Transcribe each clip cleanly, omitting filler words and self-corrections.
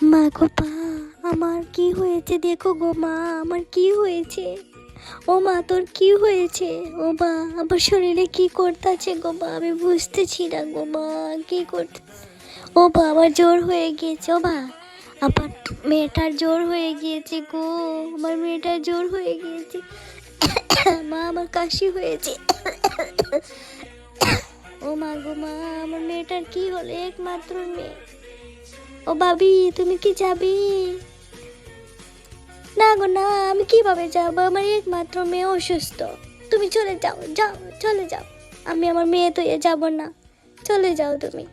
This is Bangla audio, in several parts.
মা গো মা, আমার কি হয়েছে দেখো গো মা, আমার কি হয়েছে? ও মা, তোর কি হয়েছে? ও মা, আমার শরীরে কি করতেছে গো মা, আমি বুঝতেছি না গো মা, কি করতে। ও মা, আমার জ্বর হয়ে গিয়েছে। ও মা, আমার মেয়েটার জ্বর হয়ে গিয়েছে গো, আমার মেয়েটার জ্বর হয়ে গিয়েছে। মা, আমার কাশি হয়েছে। ও মা গো মা, আমার মেয়েটার কি হলো, একমাত্র মেয়ে। ও ভাবি, তুমি কি যাবি? না গো না, আমি কিভাবে যাবো, আমার একমাত্র মেয়ে অসুস্থ। তুমি চলে যাও, যাও চলে যাও। আমি আমার মেয়ে তো যাবো না, চলে যাও তুমি।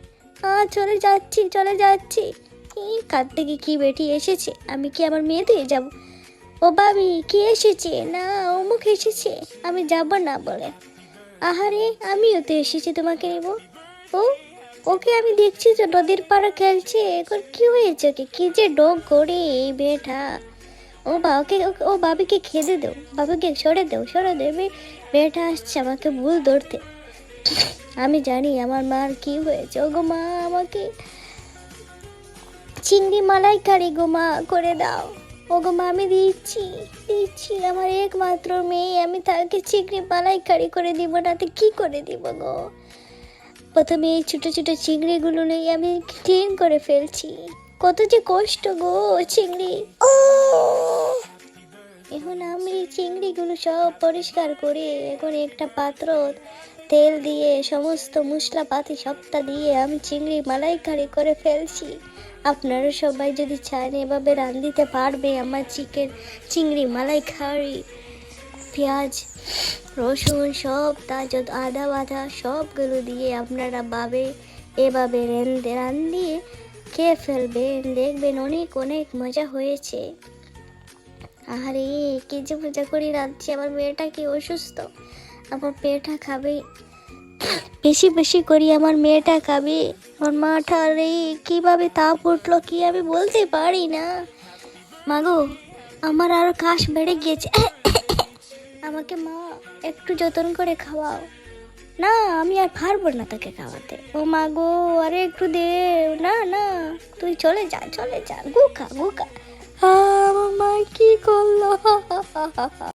চলে যাচ্ছি, চলে যাচ্ছি। এই কার থেকে কি বেটি এসেছে, আমি কি আমার মেয়ে তো যাবো? ও ভাবি, কি এসেছে? না, অমুক এসেছে, আমি যাব না বলে। আহারে, আমিও তো এসেছি তোমাকে নেব। ও, ওকে আমি দেখছি তো নদীর পাড়ে খেলছে, এখন কি হয়েছে ওকে, কি যে ডোক করে এই মেয়েটা। ও বাবাকে, ও বাবিকে খেতে দাও, বাবাকে সরে দাও, সরে দেবে। মেয়েটা আসছে আমাকে ভুল ধরতে। আমি জানি আমার মার কি হয়েছে। ও গো মা, আমাকে চিংড়ি মালাইকারি গো মা করে দাও। ও গো মা, আমি দিচ্ছি, দিচ্ছি, আমার একমাত্র মেয়ে, আমি তাকে চিংড়ি মালাইকারি করে দিব না তো কি করে দিব গো। প্রথমে এই ছোটো ছোটো চিংড়িগুলো নিয়ে আমি ক্লিন করে ফেলছি। কত যে কষ্ট গো চিংড়ি। এখন আমি এই চিংড়িগুলো সব পরিষ্কার করে এখন একটা পাত্র তেল দিয়ে সমস্ত মশলাপাতি সবটা দিয়ে আমি চিংড়ি মালাইকারি করে ফেলছি। আপনারা সবাই যদি চান এভাবে রাঁধতে পারবে আমার চিংড়ি মালাইকারি। পেঁয়াজ রসুন সব তাজা আদা বাদা সবগুলো দিয়ে আপনারা এভাবে রান্ধিয়ে খেয়ে ফেলবেন, দেখবেন অনেক অনেক মজা হয়েছে। আরে কি যে মজা করে রাঁধছি, আমার মেয়েটা কি অসুস্থ, আমার মেয়েটা খাবে, বেশি বেশি করি আমার মেয়েটা খাবে। আমার মাটা রে কিভাবে তাপ উঠলো কি আমি বলতে পারি না। মাগো, আমার আরো কাশ বেড়ে গিয়েছে। আমাকে মা একটু যত্ন করে খাওয়াও। না, আমি আর পারবো না তাকে খাওয়াতে। ও মা গো, আরে একটু দে। না না, তুই চলে যা, চলে যা, গুখা গুখা। আমার মা কি করলো?